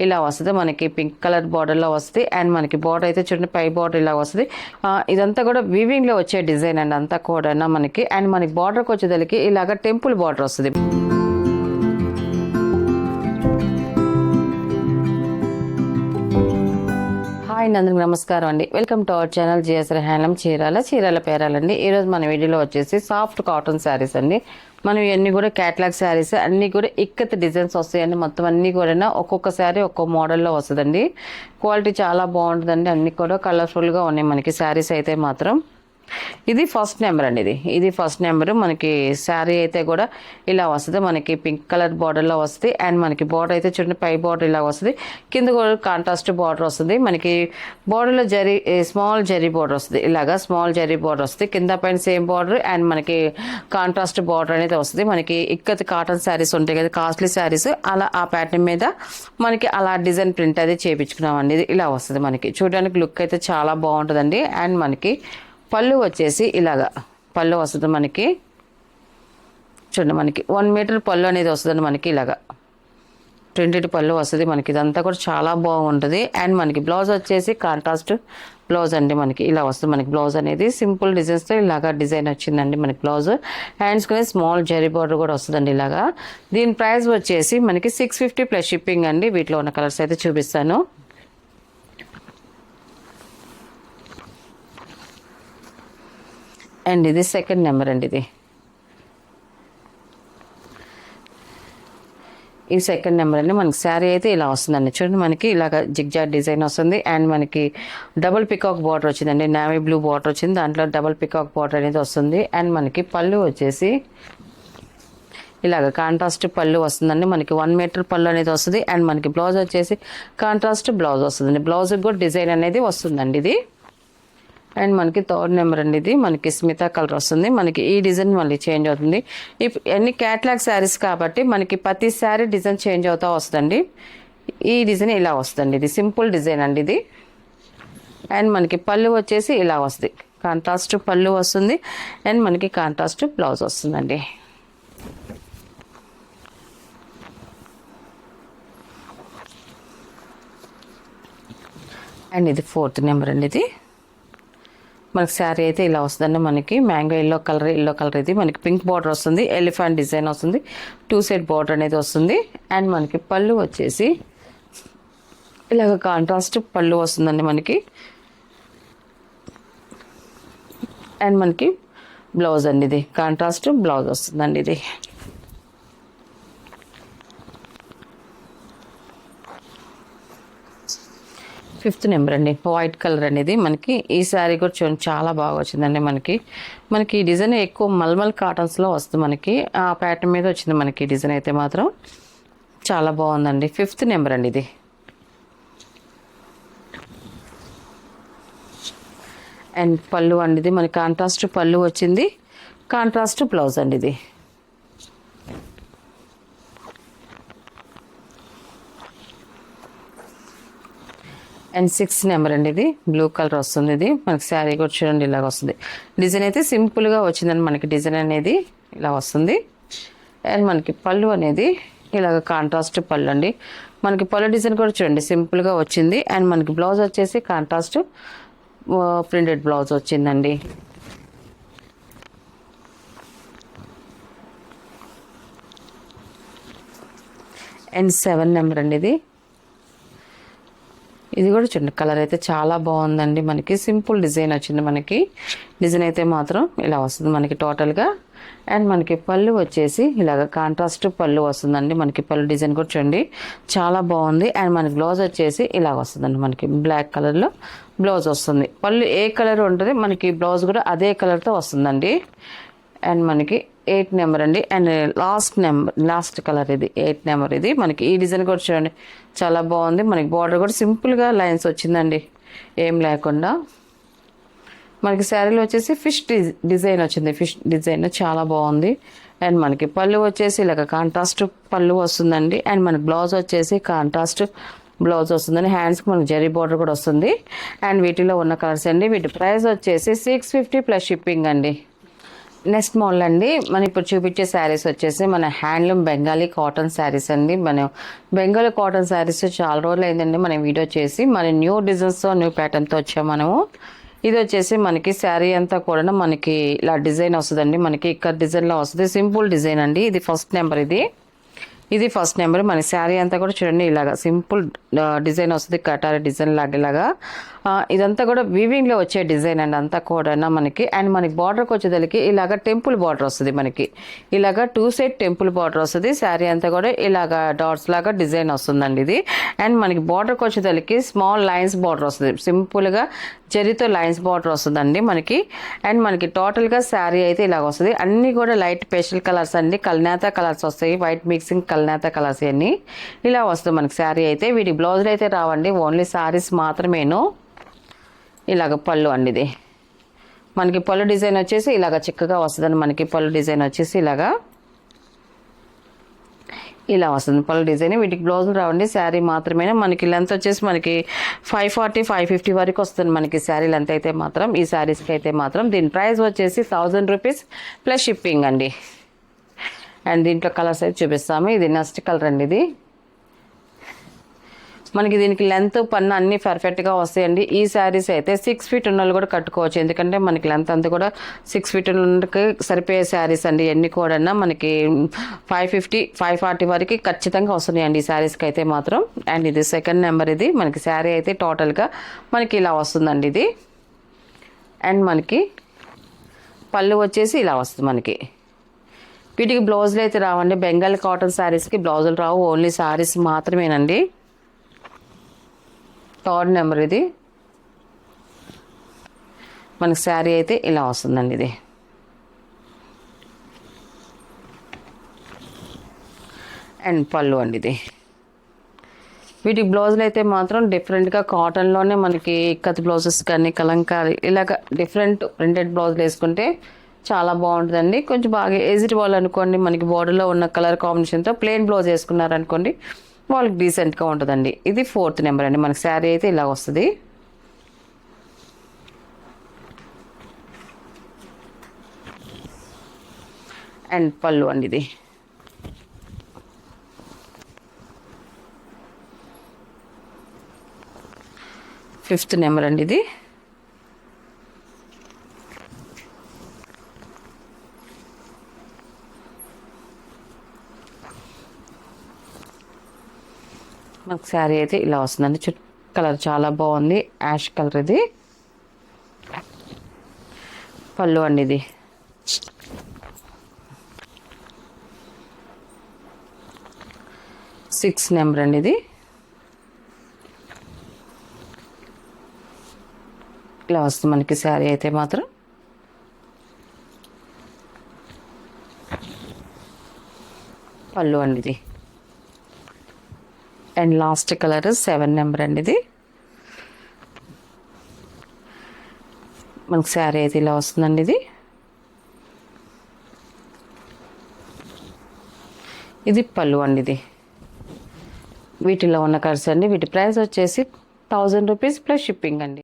ఇలా వస్తుంది మనకి పింక్ కలర్ బార్డర్లో వస్తుంది. అండ్ మనకి బార్డర్ అయితే చూడండి పై బార్డర్ ఇలా వస్తుంది. ఇదంతా కూడా వీవింగ్లో వచ్చే డిజైన్ అండి అంతా కూడా మనకి. అండ్ మనకి బార్డర్కి వచ్చేదానికి ఇలాగ టెంపుల్ బార్డర్ వస్తుంది. హాయ్ అందరికి నమస్కారం అండి. Welcome to our channel G S R handloom Chirala పేరాలండి. ఈరోజు మన వీడియోలో వచ్చేసి సాఫ్ట్ కాటన్ శారీస్ అండి. మనం ఇవన్నీ కూడా క్యాటలాగ్ శారీస్ అన్నీ కూడా ఇక్కత్ డిజైన్స్ వస్తాయండి. మొత్తం అన్నీ కూడా ఒక్కొక్క శారీ ఒక్కొక్క మోడల్లో వస్తుందండి. క్వాలిటీ చాలా బాగుంటుందండి. అన్నీ కూడా కలర్ఫుల్గా ఉన్నాయి మనకి శారీస్ అయితే మాత్రం. ఇది ఫస్ట్ నెంబర్ అండి. ఇది ఫస్ట్ నెంబర్. మనకి శారీ అయితే కూడా ఇలా వస్తుంది మనకి పింక్ కలర్ బార్డర్లో వస్తుంది. అండ్ మనకి బార్డర్ అయితే చూడండి పై బార్డర్ ఇలా వస్తుంది. కింద కూడా కాంట్రాస్ట్ బార్డర్ వస్తుంది. మనకి బార్డర్లో స్మాల్ జరీ బార్డర్ వస్తుంది. ఇలాగా స్మాల్ జరీ బార్డర్ వస్తుంది. కింద పైన సేమ్ బార్డర్ అండ్ మనకి కాంట్రాస్ట్ బార్డర్ అనేది వస్తుంది. మనకి ఇక్కత్ కాటన్ శారీస్ ఉంటాయి కదా, కాస్ట్లీ శారీస్, అలా ఆ ప్యాటర్న్ మీద మనకి అలా డిజైన్ ప్రింట్ అది చేయించుకున్నామండి. ఇది ఇలా వస్తుంది మనకి. చూడడానికి లుక్ అయితే చాలా బాగుంటుందండి. అండ్ మనకి పళ్ళు వచ్చేసి ఇలాగా పళ్ళు వస్తుంది మనకి. చూడండి మనకి 1 మీటర్ పళ్ళు అనేది వస్తుందండి మనకి. ఇలాగా ప్రింటెడ్ పళ్ళు వస్తుంది మనకి. ఇదంతా కూడా చాలా బాగుంటుంది. అండ్ మనకి బ్లౌజ్ వచ్చేసి కాంట్రాస్ట్ బ్లౌజ్ అండి మనకి. ఇలా వస్తుంది మనకి బ్లౌజ్ అనేది. సింపుల్ డిజైన్స్తో ఇలాగా డిజైన్ వచ్చిందండి మనకి బ్లౌజ్. హ్యాండ్స్ కూడా స్మాల్ జరీ బార్డర్ కూడా వస్తుందండి ఇలాగా. దీని ప్రైస్ వచ్చేసి మనకి 650 ప్లస్ షిప్పింగ్ అండి. వీటిలో ఉన్న కలర్స్ అయితే చూపిస్తాను. అండ్ ఇది సెకండ్ నెంబర్ అండి. ఈ సెకండ్ నెంబర్ అండి. మనకి శారీ అయితే ఇలా వస్తుందండి. చూడండి మనకి ఇలాగ జిగ్జాగ్ డిజైన్ వస్తుంది. అండ్ మనకి డబుల్ పికాక్ బార్డర్ వచ్చిందండి. నావీ బ్లూ బార్డర్ వచ్చింది. దాంట్లో డబుల్ పికాక్ బార్డర్ అనేది వస్తుంది. అండ్ మనకి పళ్ళు వచ్చేసి ఇలాగ కాంట్రాస్ట్ పళ్ళు వస్తుందండి మనకి. 1 మీటర్ పళ్ళు అనేది వస్తుంది. అండ్ మనకి బ్లౌజ్ వచ్చేసి కాంట్రాస్ట్ బ్లౌజ్ వస్తుందండి. బ్లౌజ్కి కూడా డిజైన్ అనేది వస్తుందండి ఇది. అండ్ మనకి థర్డ్ నెంబర్ అండి. ఇది మనకి స్మితా కలర్ వస్తుంది మనకి. ఈ డిజైన్ మళ్ళీ చేంజ్ అవుతుంది. అన్ని క్యాటలాగ్ శారీస్ కాబట్టి మనకి ప్రతి శారీ డిజైన్ చేంజ్ అవుతూ వస్తుందండి. ఈ డిజైన్ ఇలా వస్తుందండి. ఇది సింపుల్ డిజైన్ అండి ఇది. అండ్ మనకి పళ్ళు వచ్చేసి ఇలా వస్తుంది. కాంట్రాస్ట్ పళ్ళు వస్తుంది. అండ్ మనకి కాంట్రాస్ట్ బ్లౌజ్ వస్తుందండి. అండ్ ఇది ఫోర్త్ నెంబర్ అండి. ఇది మనకి శారీ అయితే ఇలా వస్తుందండి మనకి. మ్యాంగో ఎల్లో కలర్ ఇది మనకి. పింక్ బార్డర్ వస్తుంది. ఎలిఫెంట్ డిజైన్ వస్తుంది. 2 సైడ్ బార్డర్ అనేది వస్తుంది. అండ్ మనకి పళ్ళు వచ్చేసి ఇలాగ కాంట్రాస్ట్ పళ్ళు వస్తుందండి మనకి. అండ్ మనకి బ్లౌజ్ అండి. ఇది కాంట్రాస్ట్ బ్లౌజ్ వస్తుందండి. ఇది ఫిఫ్త్ నెంబర్ అండి. వైట్ కలర్ అనేది మనకి. ఈ శారీ కూడా చూడండి చాలా బాగా వచ్చిందండి మనకి. మనకి ఈ డిజైన్ ఎక్కువ మల్మల్ కాటన్స్లో వస్తుంది మనకి. ఆ ప్యాటర్న్ మీద వచ్చింది మనకి డిజైన్ అయితే మాత్రం. చాలా బాగుందండి. ఫిఫ్త్ నెంబర్ అండి ఇది. అండ్ పళ్ళు అండి. ఇది మనకి కాంట్రాస్ట్ పళ్ళు వచ్చింది. కాంట్రాస్ట్ బ్లౌజ్ అండి ఇది. అండ్ 6th నెంబర్ అండి. ఇది బ్లూ కలర్ వస్తుంది. ఇది మనకి శారీ కూడా చూడండి ఇలాగ వస్తుంది. డిజైన్ అయితే సింపుల్గా వచ్చిందండి మనకి. డిజైన్ అనేది ఇలా వస్తుంది. అండ్ మనకి పళ్ళు అనేది ఇలాగ కాంట్రాస్ట్ పళ్ళు అండి మనకి. పళ్ళు డిజైన్ కూడా చూడండి సింపుల్గా వచ్చింది. అండ్ మనకి బ్లౌజ్ వచ్చేసి కాంట్రాస్ట్ ప్రింటెడ్ బ్లౌజ్ వచ్చిందండి. అండ్ 7 నెంబర్ అండి. ఇది కూడా చూడండి కలర్ అయితే చాలా బాగుందండి మనకి. సింపుల్ డిజైన్ వచ్చింది మనకి. డిజైన్ అయితే మాత్రం ఇలా వస్తుంది మనకి టోటల్గా. అండ్ మనకి పళ్ళు వచ్చేసి ఇలాగ కాంట్రాస్ట్ పళ్ళు వస్తుందండి మనకి. పళ్ళు డిజైన్ కూడా చూడండి చాలా బాగుంది. అండ్ మనకి బ్లౌజ్ వచ్చేసి ఇలాగ వస్తుందండి మనకి. బ్లాక్ కలర్లో బ్లౌజ్ వస్తుంది. పళ్ళు ఏ కలర్ ఉంటుంది మనకి బ్లౌజ్ కూడా అదే కలర్తో వస్తుందండి. అండ్ మనకి 8 నెంబర్ అండి. అండ్ లాస్ట్ కలర్ ఇది 8 నెంబర్. ఇది మనకి ఈ డిజైన్ కూడా చూడండి చాలా బాగుంది మనకి. బార్డర్ కూడా సింపుల్గా లైన్స్ వచ్చిందండి ఏం లేకుండా. మనకి శారీలో వచ్చేసి ఫిష్ డిజైన్ వచ్చింది. ఫిష్ డిజైన్ చాలా బాగుంది. అండ్ మనకి పళ్ళు వచ్చేసి ఇలాగ కాంట్రాస్ట్ పళ్ళు వస్తుందండి. అండ్ మనకి బ్లౌజ్ వచ్చేసి కాంట్రాస్ట్ బ్లౌజ్ వస్తుందండి. హ్యాండ్స్కి మనకి జరీ బార్డర్ కూడా వస్తుంది. అండ్ వీటిలో ఉన్న కలర్స్ అండి. వీటి ప్రైస్ వచ్చేసి 650 ప్లస్ షిప్పింగ్ అండి. నెక్స్ట్ మోడల్ అండి మనం ఇప్పుడు చూపించే శారీస్ వచ్చేసి మన హ్యాండ్లూమ్ బెంగాలీ కాటన్ శారీస్ అండి. మనం బెంగాలీ కాటన్ శారీస్ చాలా రోజులు అయిందండి మనం వీడియో చేసి, మన న్యూ డిజైన్స్తో న్యూ ప్యాటర్న్తో వచ్చాము మనము. ఇది వచ్చేసి మనకి శారీ అంతా కూడా మనకి ఇలా డిజైన్ వస్తుందండి, మనకి ఇక్కడ డిజైన్లో వస్తుంది. సింపుల్ డిజైన్ అండి. ఇది ఫస్ట్ నెంబర్, ఇది ఫస్ట్ నెంబర్. మన శారీ అంతా కూడా చూడండి ఇలాగా సింపుల్ డిజైన్ వస్తుంది, కటార డిజైన్ లాగేలాగా. ఇదంతా కూడా వీవింగ్లో వచ్చే డిజైన్ అండి అంతా కూడా మనకి. అండ్ మనకి బార్డర్కి వచ్చేదానికి ఇలాగ టెంపుల్ బార్డర్ వస్తుంది, మనకి ఇలాగ 2 సైడ్ టెంపుల్ బార్డర్ వస్తుంది. శారీ అంతా కూడా ఇలాగ డాట్స్ లాగా డిజైన్ వస్తుందండి ఇది. అండ్ మనకి బార్డర్కి వచ్చేదానికి స్మాల్ లైన్స్ బార్డర్ వస్తుంది, సింపుల్గా జరీతో లైన్స్ బార్డర్ వస్తుందండి మనకి. అండ్ మనకి టోటల్గా శారీ అయితే ఇలాగ వస్తుంది. అన్నీ కూడా లైట్ పేస్టల్ కలర్స్ అండి, కల్నేత కలర్స్ వస్తాయి, వైట్ మిక్సింగ్ కల్నేత కలర్స్ అన్నీ ఇలా వస్తుంది మనకి శారీ అయితే. వీటి బ్లౌజులు అయితే రావండి, ఓన్లీ శారీస్ మాత్రమేను. ఇలాగ పళ్ళు అండి, ఇది మనకి పళ్ళు డిజైన్ వచ్చేసి ఇలాగ చిక్కగా వస్తుందండి. మనకి పళ్ళు డిజైన్ వచ్చేసి ఇలా వస్తుంది పళ్ళు డిజైన్. వీటికి బ్లౌజులు రావండి, శారీ మాత్రమే. మనకి లెంత్ వచ్చేసి మనకి 540 550 వరకు వస్తుంది మనకి శారీ లెంత్ అయితే మాత్రం, ఈ శారీస్కి అయితే మాత్రం. దీని ప్రైస్ వచ్చేసి 1000 రూపీస్ ప్లస్ షిప్పింగ్ అండి. అండ్ దీంట్లో కలర్స్ అయితే చూపిస్తాము. ఇది నెక్స్ట్ కలర్ అండి, ఇది మనకి దీనికి లెంత్ పన్ను అన్నీ పర్ఫెక్ట్గా వస్తాయండి. ఈ శారీస్ అయితే 6 ఫీట్ ఉన్న వాళ్ళు కూడా కట్టుకోవచ్చు, ఎందుకంటే మనకి లెంత్ అంతా కూడా 6 ఫీట్ ఉన్నకి సరిపోయే శారీస్ అండి ఎన్ని కూడా. మనకి 550 540 వరకు ఖచ్చితంగా వస్తున్నాయండి ఈ శారీస్కి అయితే మాత్రం. అండ్ ఇది సెకండ్ నెంబర్, ఇది మనకి శారీ అయితే టోటల్గా మనకి ఇలా వస్తుందండి ఇది. అండ్ మనకి పళ్ళు వచ్చేసి ఇలా వస్తుంది మనకి. వీటికి బ్లౌజులు అయితే రావండి, బెంగాల్ కాటన్ శారీస్కి బ్లౌజులు రావు, ఓన్లీ శారీస్ మాత్రమేనండి. థర్డ్ నెంబర్, ఇది మనకి శారీ అయితే ఇలా వస్తుందండి ఇది. అండ్ పళ్ళు అండి ఇది. వీటికి బ్లౌజులు అయితే మాత్రం డిఫరెంట్గా కాటన్లోనే మనకి ఇక్కత్ బ్లౌజెస్ కానీ కలంకారీ ఇలాగ డిఫరెంట్ ప్రింటెడ్ బ్లౌజులు వేసుకుంటే చాలా బాగుంటుందండి. కొంచెం బాగా ఏజ్డ్ వాళ్ళు అనుకోండి, మనకి బార్డర్లో ఉన్న కలర్ కాంబినేషన్తో ప్లెయిన్ బ్లౌజ్ వేసుకున్నారనుకోండి వాళ్ళకి డీసెంట్గా ఉంటుందండి. ఇది ఫోర్త్ నెంబర్ అండి. మనకి శారీ అయితే ఇలా వస్తుంది. అండ్ పళ్ళు అండి ఇది. ఫిఫ్త్ నెంబర్ అండి ఇది. మనకు శారీ అయితే ఇలా వస్తుందండి. కలర్ చాలా బాగుంది, యాష్ కలర్. ఇది పళ్ళు అండి, ఇది 6 నెంబర్ అండి. ఇది ఇలా వస్తుంది మనకి శారీ అయితే మాత్రం. పళ్ళు అండి ఇది. అండ్ లాస్ట్ కలర్ 7 నెంబర్ అండి. ఇది మనకి శారీ అయితే ఇలా వస్తుందండి. ఇది పళ్ళు అండి. ఇది వీటిలో ఉన్న కలర్స్ అండి. వీటి ప్రైస్ వచ్చేసి 1000 రూపీస్ ప్లస్ షిప్పింగ్ అండి.